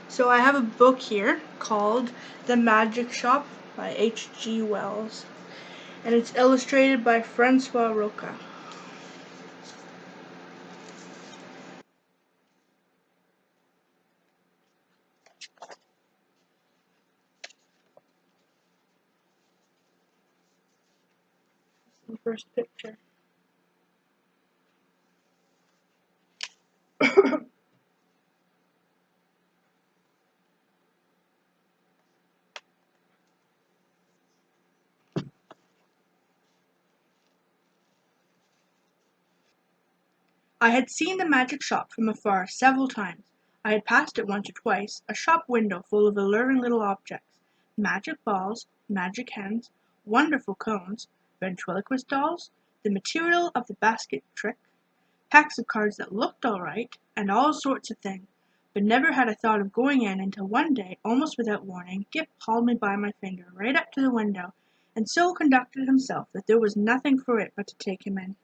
So I have a book here called The Magic Shop by H.G. Wells, and it's illustrated by Francois Roca. The first picture. I had seen the magic shop from afar several times. I had passed it once or twice, a shop window full of alluring little objects, magic balls, magic hens, wonderful cones, ventriloquist dolls, the material of the basket trick, packs of cards that looked all right, and all sorts of things. But never had I thought of going in until one day, almost without warning, Gip hauled me by my finger right up to the window, and so conducted himself that there was nothing for it but to take him in.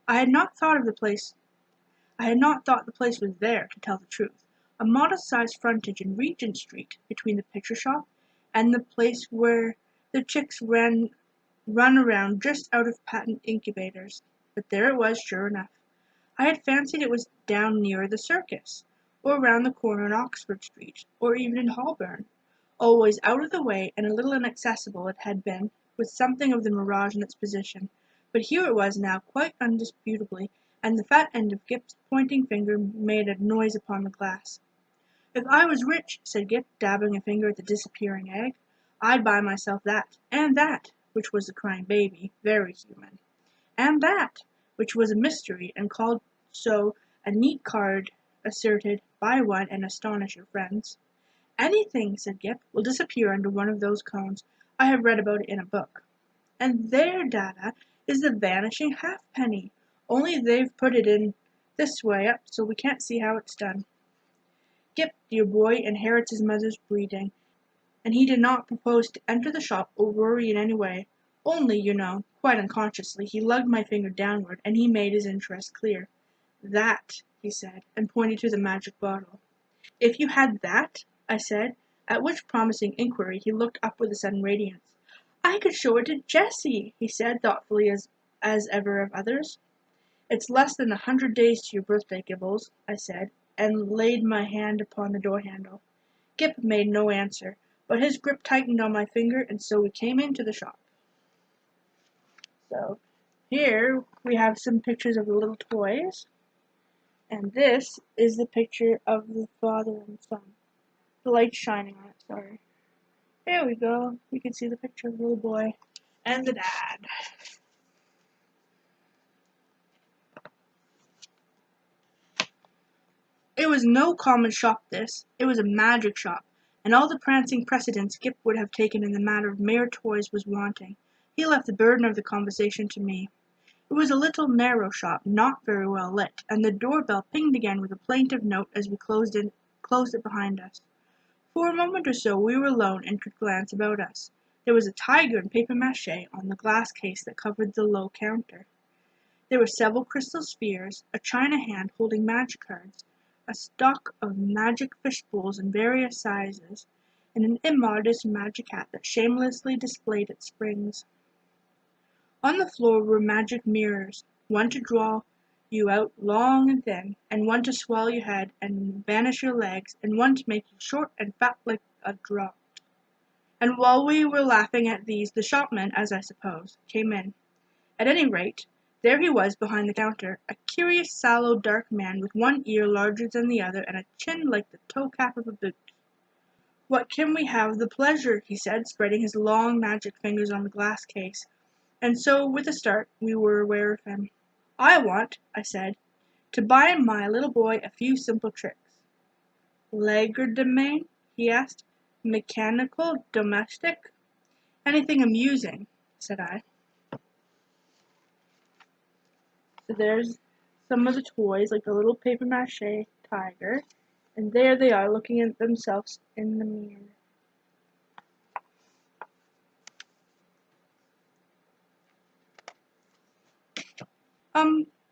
I had not thought the place was there, to tell the truth. A modest-sized frontage in Regent Street, between the picture shop and the place where the chicks run around just out of patent incubators. But there it was, sure enough. I had fancied it was down nearer the circus, or round the corner in Oxford Street, or even in Holborn. Always out of the way and a little inaccessible it had been, with something of the mirage in its position, but here it was now quite undisputably, and the fat end of Gip's pointing finger made a noise upon the glass. "If I was rich," said Gip, dabbing a finger at the disappearing egg, "I'd buy myself that, and that," which was the crying baby, very human, "and that," which was a mystery, and called so a neat card asserted, "Buy one and astonish your friends." "Anything," said Gip, "will disappear under one of those cones. I have read about it in a book. And there, Dada, is the vanishing halfpenny, only they've put it in this way up so we can't see how it's done." Gip, dear boy, inherits his mother's breeding, and he did not propose to enter the shop or worry in any way. Only, you know, quite unconsciously, he lugged my finger downward, and he made his interest clear. "That," he said, and pointed to the magic bottle. "If you had that?" I said, at which promising inquiry he looked up with a sudden radiance. "I could show it to Jessie," he said, thoughtfully as ever of others. "It's less than 100 days to your birthday, Gibbles," I said, and laid my hand upon the door handle. Gip made no answer, but his grip tightened on my finger, and so we came into the shop. So here we have some pictures of the little toys, and this is the picture of the father and son. The light's shining on it, sorry. There we go. You can see the picture of the little boy and the dad. It was no common shop this, it was a magic shop, and all the prancing precedence Gip would have taken in the matter of mere toys was wanting. He left the burden of the conversation to me. It was a little narrow shop, not very well lit, and the door-bell pinged again with a plaintive note as we closed it behind us. For a moment or so we were alone and could glance about us. There was a tiger in papier-mâché on the glass case that covered the low counter. There were several crystal spheres, a china hand holding magic cards, a stock of magic fish-bowls in various sizes, and an immodest magic hat that shamelessly displayed its springs. On the floor were magic mirrors, one to draw you out long and thin, and one to swell your head and vanish your legs, and one to make you short and fat like a draught. And while we were laughing at these, the shopman, as I suppose, came in. At any rate, there he was behind the counter, a curious sallow dark man with one ear larger than the other and a chin like the toe-cap of a boot. "What can we have the pleasure?" he said, spreading his long magic fingers on the glass case, and so with a start we were aware of him. "I want," I said, "to buy my little boy a few simple tricks." "Legerdemain?" he asked. "Mechanical? Domestic?" "Anything amusing," said I. So there's some of the toys, like the little papier-mâché tiger, and there they are looking at themselves in the mirror.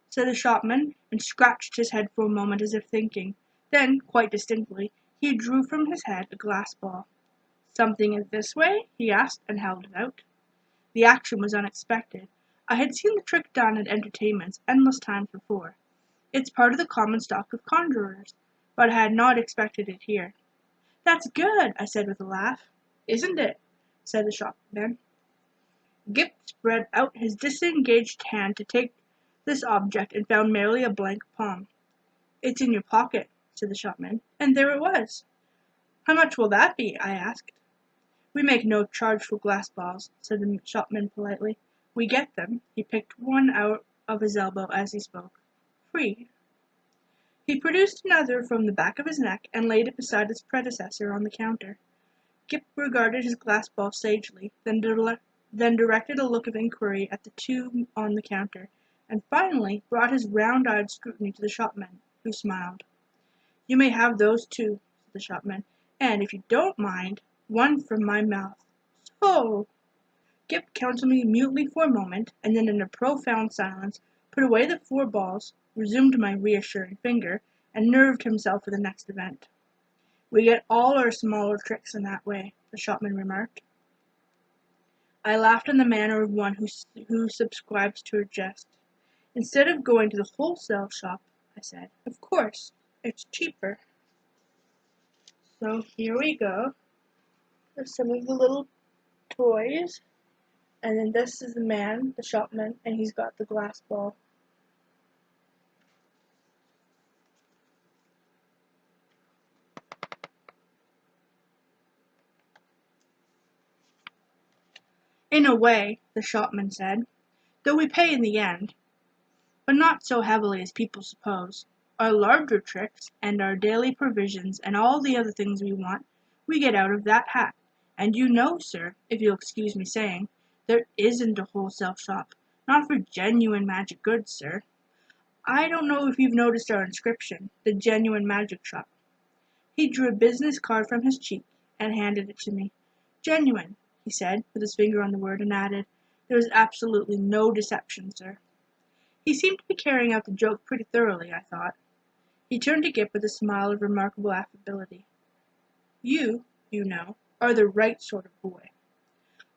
Said the shopman, and scratched his head for a moment as if thinking. Then, quite distinctly, He drew from his head a glass ball. "Something is this way?" he asked, and held it out. The action was unexpected. I had seen the trick done at entertainments endless times before. It's part of the common stock of conjurers, but I had not expected it here. "That's good," I said with a laugh. "Isn't it?" said the shopman. Gip spread out his disengaged hand to take this object and found merely a blank palm. "It's in your pocket," said the shopman, and there it was. "How much will that be?" I asked. "We make no charge for glass balls," said the shopman politely. "We get them," he picked one out of his elbow as he spoke, "free." He produced another from the back of his neck and laid it beside its predecessor on the counter. Gip regarded his glass ball sagely, then directed a look of inquiry at the two on the counter, and finally brought his round-eyed scrutiny to the shopman, who smiled. "You may have those too," said the shopman, "and, if you don't mind, one from my mouth. So!" Gip counted me mutely for a moment, and then in a profound silence put away the 4 balls, resumed my reassuring finger, and nerved himself for the next event. "We get all our smaller tricks in that way," the shopman remarked. I laughed in the manner of one who subscribes to a jest. "Instead of going to the wholesale shop," I said, "of course, it's cheaper." So here we go. There's some of the little toys. And then this is the man, the shopman, and he's got the glass ball. "In a way," the shopman said, "though we pay in the end, but not so heavily as people suppose. Our larger tricks, and our daily provisions, and all the other things we want, we get out of that hat. And you know, sir, if you'll excuse me saying, there isn't a wholesale shop, not for genuine magic goods, sir. I don't know if you've noticed our inscription, the Genuine Magic Shop." He drew a business card from his cheek and handed it to me. "Genuine," he said, with his finger on the word, and added, "There is absolutely no deception, sir." He seemed to be carrying out the joke pretty thoroughly, I thought. He turned to Gip with a smile of remarkable affability. You know, are the right sort of boy."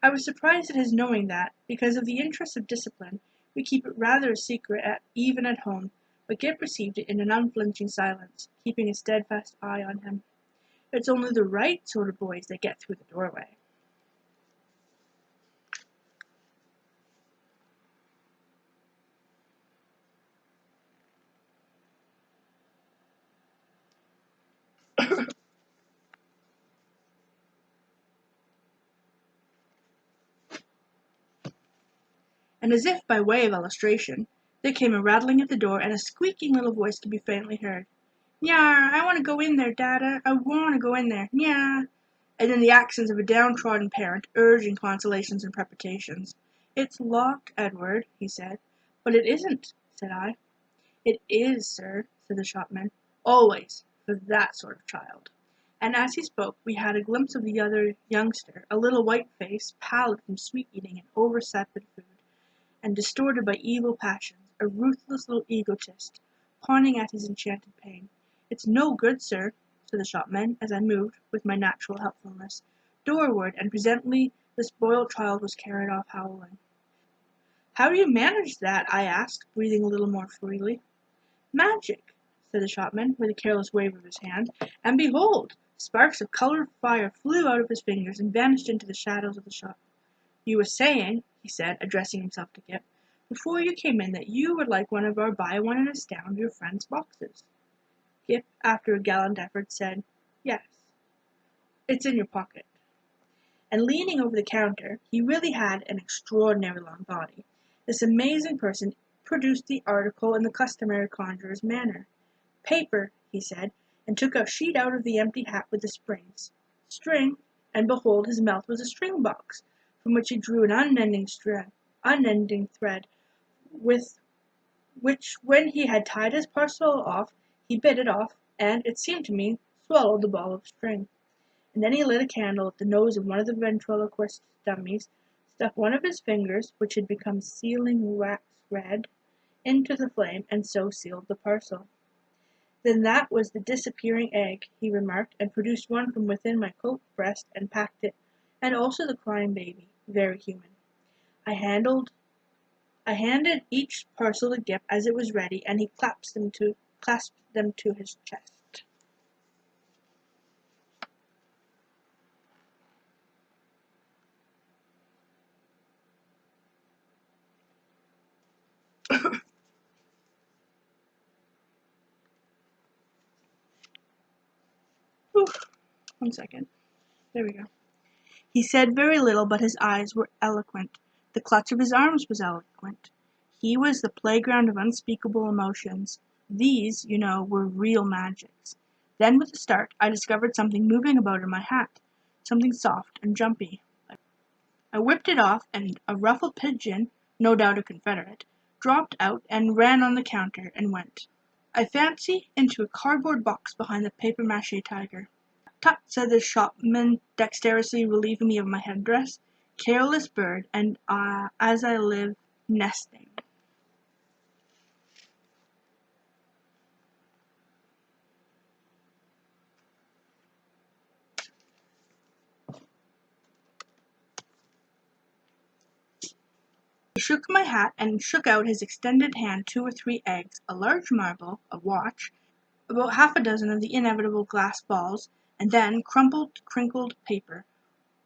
I was surprised at his knowing that, because of the interests of discipline, we keep it rather a secret even at home, but Gip received it in an unflinching silence, keeping a steadfast eye on him. It's only the right sort of boys that get through the doorway. And as if by way of illustration, there came a rattling at the door, and a squeaking little voice could be faintly heard. "Nyah, I want to go in there, Dada, I want to go in there, nyah," and then the accents of a downtrodden parent urging consolations and preparations. "It's locked, Edward," he said. "But it isn't," said I. "It is, sir," said the shopman, "always, for that sort of child." And as he spoke we had a glimpse of the other youngster, a little white face, pallid from sweet-eating and over-sapid food, and distorted by evil passions, a ruthless little egotist, pawing at his enchanted pain. "It's no good, sir," said the shopman, as I moved, with my natural helpfulness, doorward, and presently the spoiled child was carried off howling. "How do you manage that?" I asked, breathing a little more freely. "Magic," said the shopman, with a careless wave of his hand, and behold! Sparks of coloured fire flew out of his fingers and vanished into the shadows of the shop. "You were saying," he said, addressing himself to Gip, "before you came in that you would like one of our buy one and astound your friends boxes." Gip, after a gallant effort, said, "Yes. It's in your pocket." And leaning over the counter, he really had an extraordinary long body. This amazing person produced the article in the customary conjurer's manner. "Paper," he said, and took a sheet out of the empty hat with the springs. "String," and behold his mouth was a string box, from which he drew an unending thread, with which when he had tied his parcel off, he bit it off, and, it seemed to me, swallowed the ball of string. And then he lit a candle at the nose of one of the ventriloquist dummies, stuck one of his fingers, which had become sealing wax red, into the flame, and so sealed the parcel. Then that was the disappearing egg, he remarked, and produced one from within my coat breast and packed it, and also the crying baby. Very human. I handed each parcel to Gip as it was ready, and he clasped them to his chest. Oof, 1 second. There we go. He said very little, but his eyes were eloquent. The clutch of his arms was eloquent. He was the playground of unspeakable emotions. These, you know, were real magics. Then with a start I discovered something moving about in my hat, something soft and jumpy. I whipped it off, and a ruffled pigeon, no doubt a Confederate, dropped out and ran on the counter and went, I fancy, into a cardboard box behind the papier-mâché tiger. Tut, said the shopman, dexterously relieving me of my headdress. Careless bird, and as I live, nesting. He shook my hat and shook out his extended hand 2 or 3 eggs, a large marble, a watch, about half a dozen of the inevitable glass balls, and then crumpled, crinkled paper.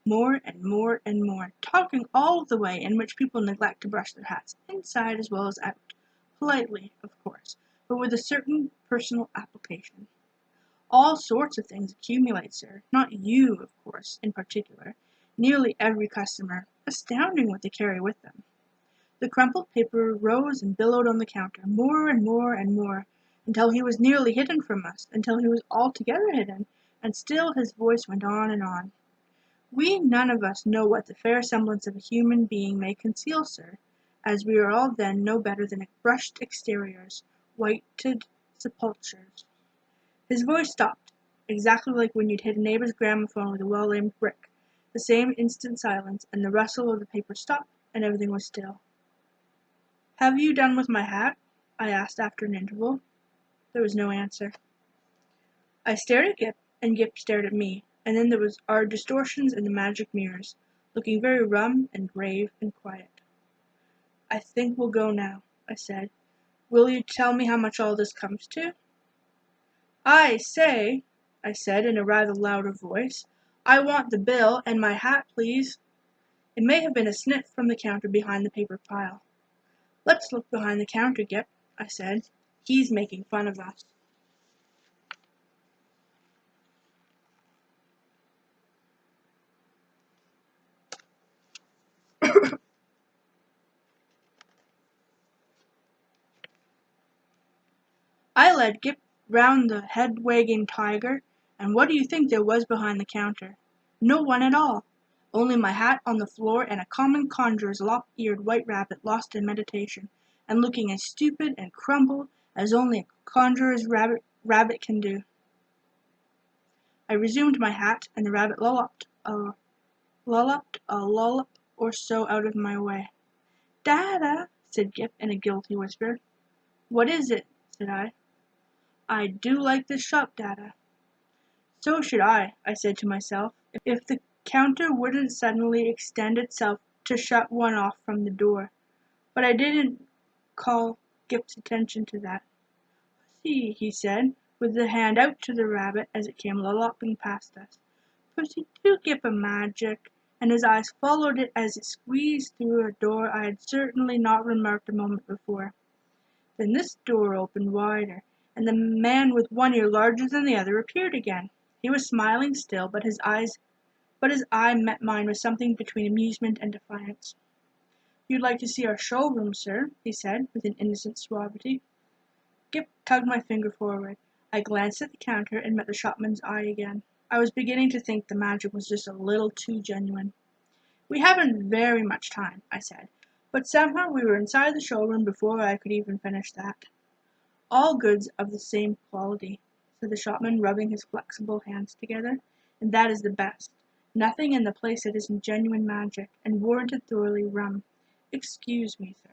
More and more and more, talking all the way in which people neglect to brush their hats, inside as well as out. Politely, of course, but with a certain personal application. All sorts of things accumulate, sir. Not you, of course, in particular. Nearly every customer. Astounding what they carry with them. The crumpled paper rose and billowed on the counter, more and more and more, until he was nearly hidden from us, until he was altogether hidden, and still his voice went on and on. We none of us know what the fair semblance of a human being may conceal, sir, as we are all then no better than brushed exteriors, whited sepulchres. His voice stopped, exactly like when you'd hit a neighbor's gramophone with a well-aimed brick. The same instant silence, and the rustle of the paper stopped, and everything was still. Have you done with my hat? I asked after an interval. There was no answer. I stared at Gip, and Gip stared at me, and then there was our distortions in the magic mirrors, looking very rum and grave and quiet. I think we'll go now, I said. Will you tell me how much all this comes to? I say, I said in a rather louder voice, I want the bill and my hat, please. It may have been a sniff from the counter behind the paper pile. Let's look behind the counter, Gip, I said. He's making fun of us. I led Gip round the head-wagging tiger, and what do you think there was behind the counter? No one at all. Only my hat on the floor and a common conjurer's lop-eared white rabbit lost in meditation, and looking as stupid and crumpled as only a conjurer's rabbit can do. I resumed my hat, and the rabbit lolloped a lollop or so out of my way. Dada, said Gip in a guilty whisper. What is it? Said I. I do like this shop, Dada. So should I said to myself, if the counter wouldn't suddenly extend itself to shut one off from the door. But I didn't call Gip's attention to that. See, he said, with the hand out to the rabbit as it came lolloping past us. Pussy, do Gip a magic, and his eyes followed it as it squeezed through a door I had certainly not remarked a moment before. Then this door opened wider, and the man with one ear larger than the other appeared again. He was smiling still, but his eye met mine with something between amusement and defiance. You'd like to see our showroom, sir, he said, with an innocent suavity. Gip tugged my finger forward. I glanced at the counter and met the shopman's eye again. I was beginning to think the magic was just a little too genuine. We haven't very much time, I said, but somehow we were inside the showroom before I could even finish that. All goods of the same quality, said the shopman, rubbing his flexible hands together, and that is the best. Nothing in the place that isn't genuine magic, and warranted thoroughly rum. Excuse me, sir.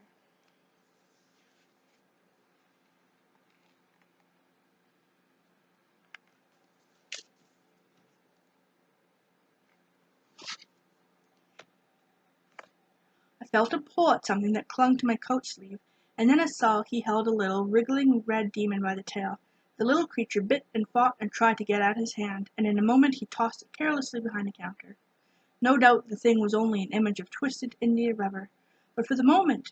felt a pull at something that clung to my coat sleeve, and then I saw he held a little, wriggling red demon by the tail. The little creature bit and fought and tried to get at his hand, and in a moment he tossed it carelessly behind the counter. No doubt the thing was only an image of twisted india rubber, but for the moment,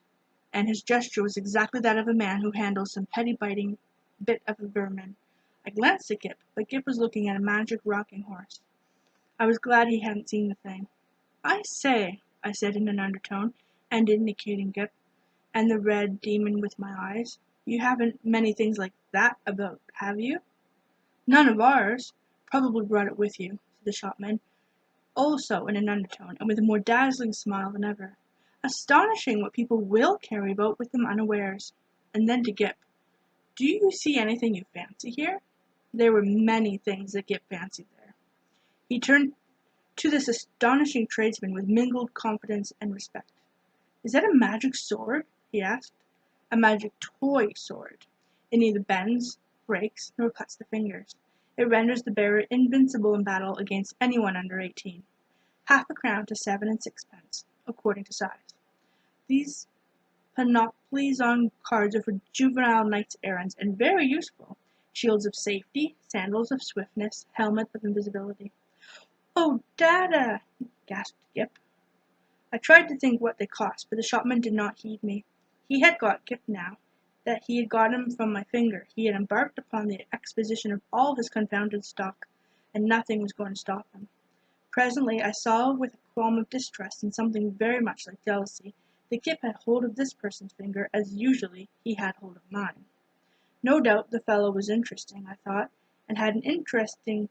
and his gesture was exactly that of a man who handles some petty biting bit of vermin. I glanced at Gip, but Gip was looking at a magic rocking horse. I was glad he hadn't seen the thing. "I say," I said in an undertone, and indicating Gip, and the red demon with my eyes, "you haven't many things like that about, have you?" "None of ours. Probably brought it with you," said the shopman, also in an undertone, and with a more dazzling smile than ever. "Astonishing what people will carry about with them unawares." And then to Gip, "Do you see anything you fancy here?" There were many things that Gip fancied there. He turned to this astonishing tradesman with mingled confidence and respect. "Is that a magic sword?" he asked. "A magic toy sword. It neither bends, breaks, nor cuts the fingers. It renders the bearer invincible in battle against anyone under 18. Half a crown to 7 and 6 pence, according to size. These panoplies on cards are for juvenile knights errants, and very useful. Shields of safety, sandals of swiftness, helmet of invisibility." "Oh, Dada!" gasped Gip. I tried to think what they cost, but the shopman did not heed me. He had got Gip now that he had got him from my finger. He had embarked upon the exposition of all his confounded stock, and nothing was going to stop him. Presently I saw with a qualm of distrust and something very much like jealousy that Gip had hold of this person's finger as usually he had hold of mine. No doubt the fellow was interesting, I thought, and had an interestingly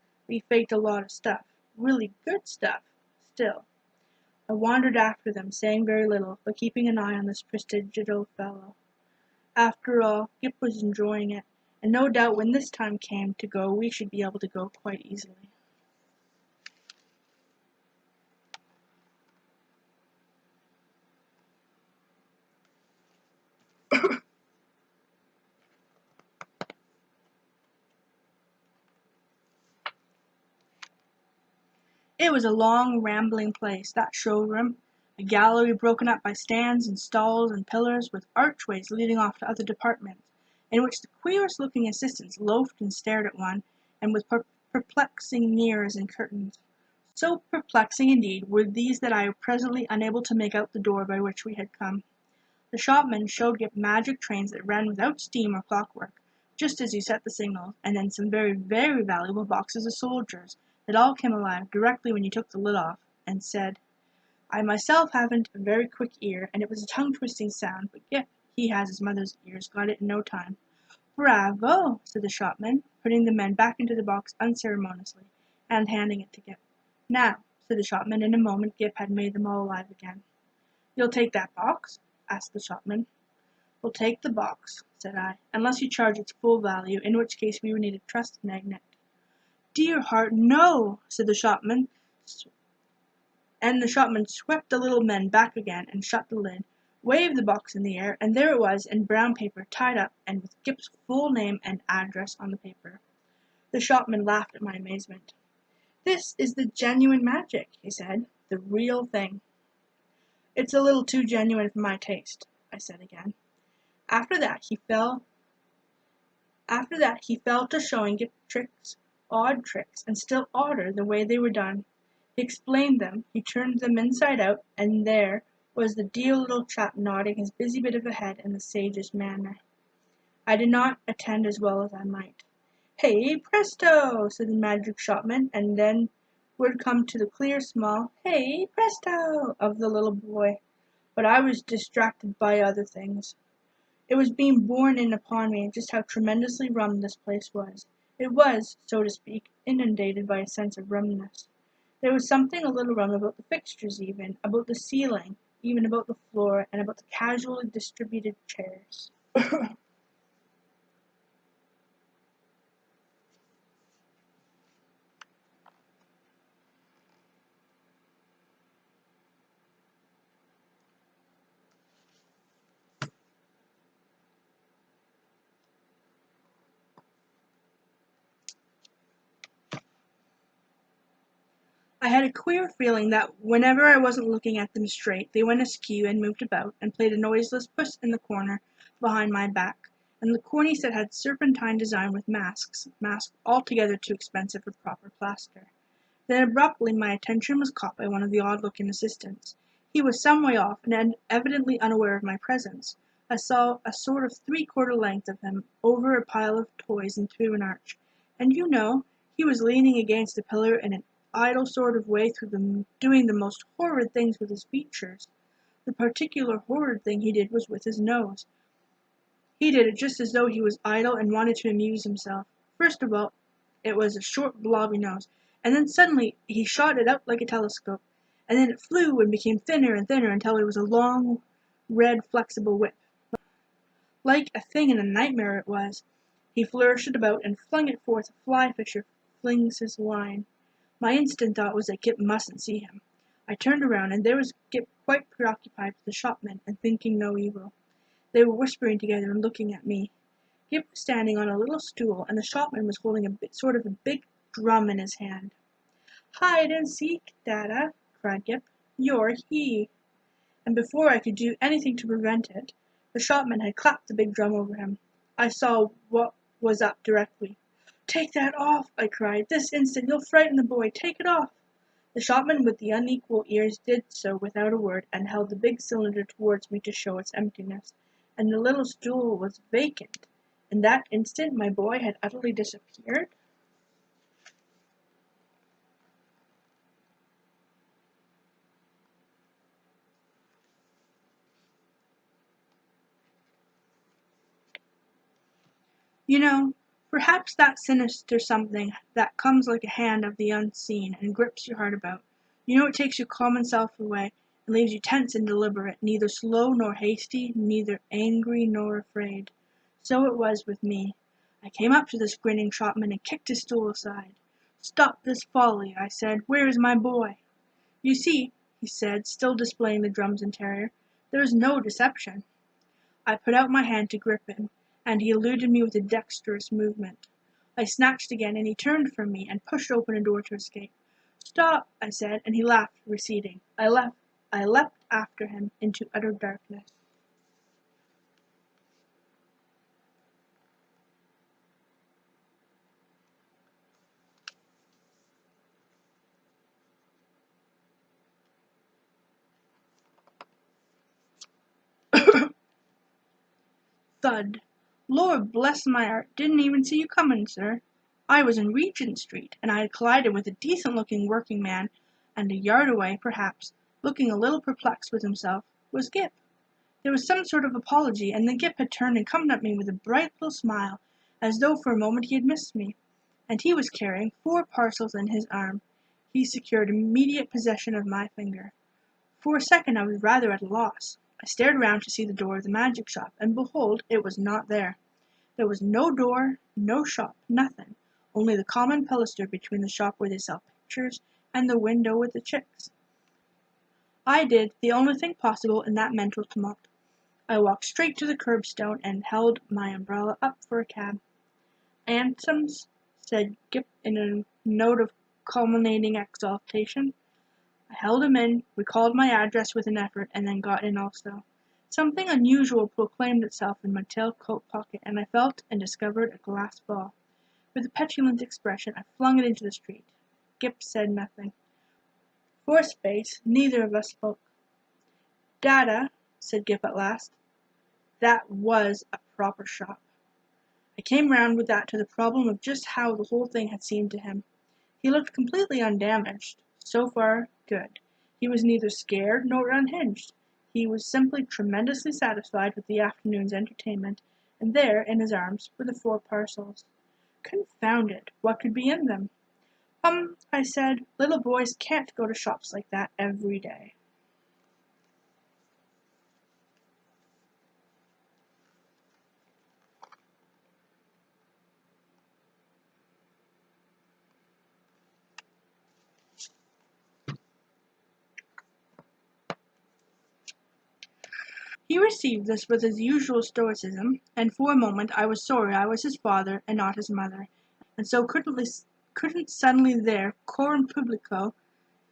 faked a lot of stuff, really good stuff. Still, I wandered after them, saying very little, but keeping an eye on this prestigious fellow. After all, Gip was enjoying it, and no doubt when this time came to go we should be able to go quite easily. It was a long, rambling place, that showroom, a gallery broken up by stands and stalls and pillars, with archways leading off to other departments, in which the queerest looking assistants loafed and stared at one, and with perplexing mirrors and curtains. So perplexing indeed were these that I was presently unable to make out the door by which we had come. The shopman showed Gip magic trains that ran without steam or clockwork, just as you set the signals, and then some very, very valuable boxes of soldiers that all came alive directly when you took the lid off, and said, I myself haven't a very quick ear, and it was a tongue-twisting sound, but Gip, he has his mother's ears, got it in no time. "Bravo!" said the shopman, putting the men back into the box unceremoniously, and handing it to Gip. "Now," said the shopman, in a moment Gip had made them all alive again. "You'll take that box?" asked the shopman. "We'll take the box," said I, "unless you charge its full value, in which case we would need a trust magnet." "Dear heart, no!" said the shopman, and the shopman swept the little men back again and shut the lid, waved the box in the air, and there it was in brown paper tied up and with Gip's full name and address on the paper. The shopman laughed at my amazement. "This is the genuine magic," he said, "the real thing." "It's a little too genuine for my taste," I said again. After that he fell to showing Gip tricks, odd tricks, and still odder the way they were done. He explained them, he turned them inside out, and there was the dear little chap nodding his busy bit of a head in the sagest manner. I did not attend as well as I might. "Hey, presto!" said the magic shopman, and then would come to the clear, small "Hey, presto!" of the little boy. But I was distracted by other things. It was being borne in upon me just how tremendously rum this place was. It was, so to speak, inundated by a sense of rumness. There was something a little rum about the fixtures even, about the ceiling, even about the floor, and about the casually distributed chairs. I had a queer feeling that whenever I wasn't looking at them straight they went askew and moved about, and played a noiseless puss in the corner behind my back, and the cornice that had serpentine design with masks altogether too expensive for proper plaster. Then abruptly my attention was caught by one of the odd-looking assistants. He was some way off, and evidently unaware of my presence. I saw a sort of three-quarter length of him over a pile of toys and through an arch, and he was leaning against a pillar in an idle sort of way doing the most horrid things with his features. The particular horrid thing he did was with his nose. He did it just as though he was idle and wanted to amuse himself. First of all, it was a short blobby nose, and then suddenly he shot it out like a telescope, and then it flew and became thinner and thinner until it was a long, red, flexible whip. Like a thing in a nightmare it was. He flourished it about and flung it forth as a fly fisher flings his line. My instant thought was that Gip mustn't see him. I turned around, and there was Gip quite preoccupied with the shopman, and thinking no evil. They were whispering together and looking at me. Gip was standing on a little stool, and the shopman was holding sort of a big drum in his hand. "Hide and seek, Dada!" cried Gip. "You're he!" And before I could do anything to prevent it, the shopman had clapped the big drum over him. I saw what was up directly. "Take that off!" I cried. "This instant! You'll frighten the boy! Take it off!" The shopman with the unequal ears did so without a word, and held the big cylinder towards me to show its emptiness, and the little stool was vacant. In that instant my boy had utterly disappeared. Perhaps that sinister something that comes like a hand of the unseen and grips your heart about. It takes your common self away, and leaves you tense and deliberate, neither slow nor hasty, neither angry nor afraid. So it was with me. I came up to this grinning shopman and kicked his stool aside. "Stop this folly," I said. "Where is my boy?" "You see," he said, still displaying the drums in terror, "there is no deception." I put out my hand to grip him, and he eluded me with a dexterous movement. I snatched again, and he turned from me and pushed open a door to escape. "Stop!" I said, and he laughed, receding. I leapt after him into utter darkness. Thud! Lord bless my heart, didn't even see you coming, sir. I was in Regent Street, and I had collided with a decent-looking working man, and a yard away, perhaps, looking a little perplexed with himself, was Gip. There was some sort of apology, and then Gip had turned and come at me with a bright little smile, as though for a moment he had missed me. And he was carrying 4 parcels in his arm. He secured immediate possession of my finger. For a second I was rather at a loss. I stared round to see the door of the magic shop, and behold, it was not there. There was no door, no shop, nothing, only the common pilaster between the shop where they sell pictures and the window with the chicks. I did the only thing possible in that mental tumult. I walked straight to the curbstone and held my umbrella up for a cab. "Ansoms," said Gip in a note of culminating exultation. I held him in, recalled my address with an effort, and then got in also. Something unusual proclaimed itself in my tail-coat pocket, and I felt and discovered a glass ball. With a petulant expression I flung it into the street. Gip said nothing. For a space neither of us spoke. "Dada," said Gip at last, "that was a proper shop." I came round with that to the problem of just how the whole thing had seemed to him. He looked completely undamaged. So far, good. He was neither scared nor unhinged. He was simply tremendously satisfied with the afternoon's entertainment, and there, in his arms, were the 4 parcels. Confound it, what could be in them? I said, "little boys can't go to shops like that every day." He received this with his usual stoicism, and for a moment I was sorry I was his father and not his mother, and so couldn't suddenly there, coram publico,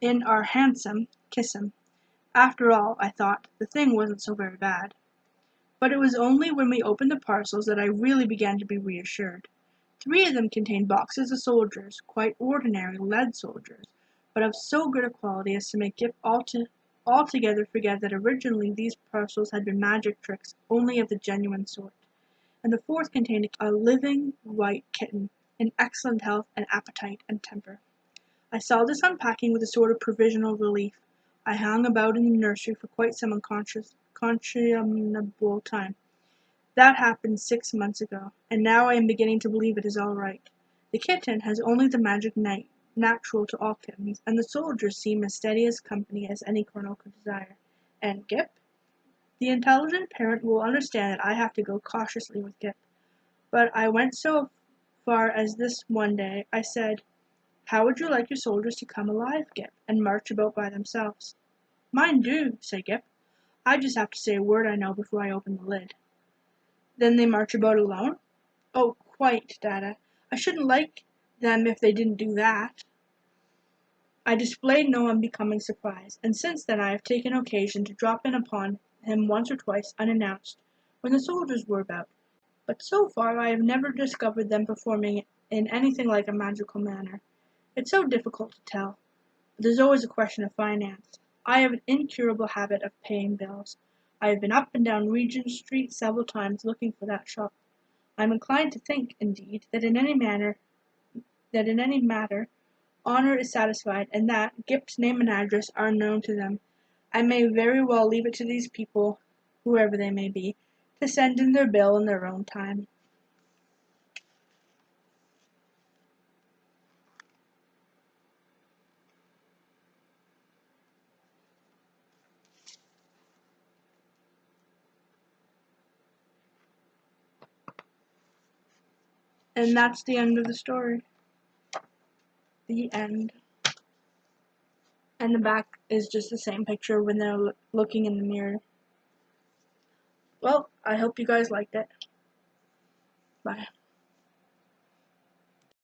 in our hansom, kiss him. After all, I thought, the thing wasn't so very bad. But it was only when we opened the parcels that I really began to be reassured. 3 of them contained boxes of soldiers, quite ordinary lead soldiers, but of so good a quality as to make Gip altogether forget that originally these parcels had been magic tricks only of the genuine sort. And the 4th contained a living white kitten, in excellent health and appetite and temper. I saw this unpacking with a sort of provisional relief. I hung about in the nursery for quite some unconscionable time. That happened 6 months ago, and now I am beginning to believe it is all right. The kitten has only the magic night, natural to all kittens, and the soldiers seem as steady as company as any colonel could desire. And Gip? The intelligent parent will understand that I have to go cautiously with Gip. But I went so far as this one day. I said, "How would you like your soldiers to come alive, Gip, and march about by themselves?" "Mine do," said Gip. "I just have to say a word I know before I open the lid." "Then they march about alone?" "Oh, quite, Dada. I shouldn't like them if they didn't do that." I displayed no unbecoming surprise, and since then I have taken occasion to drop in upon him once or twice unannounced, when the soldiers were about, but so far I have never discovered them performing in anything like a magical manner. It's so difficult to tell. There's always a question of finance. I have an incurable habit of paying bills. I have been up and down Regent Street several times looking for that shop. I am inclined to think, indeed, that in any matter honour is satisfied, and that Gip's name and address are known to them. I may very well leave it to these people, whoever they may be, to send in their bill in their own time. And that's the end of the story. The end. And the back is just the same picture when they're looking in the mirror. Well, I hope you guys liked it. Bye.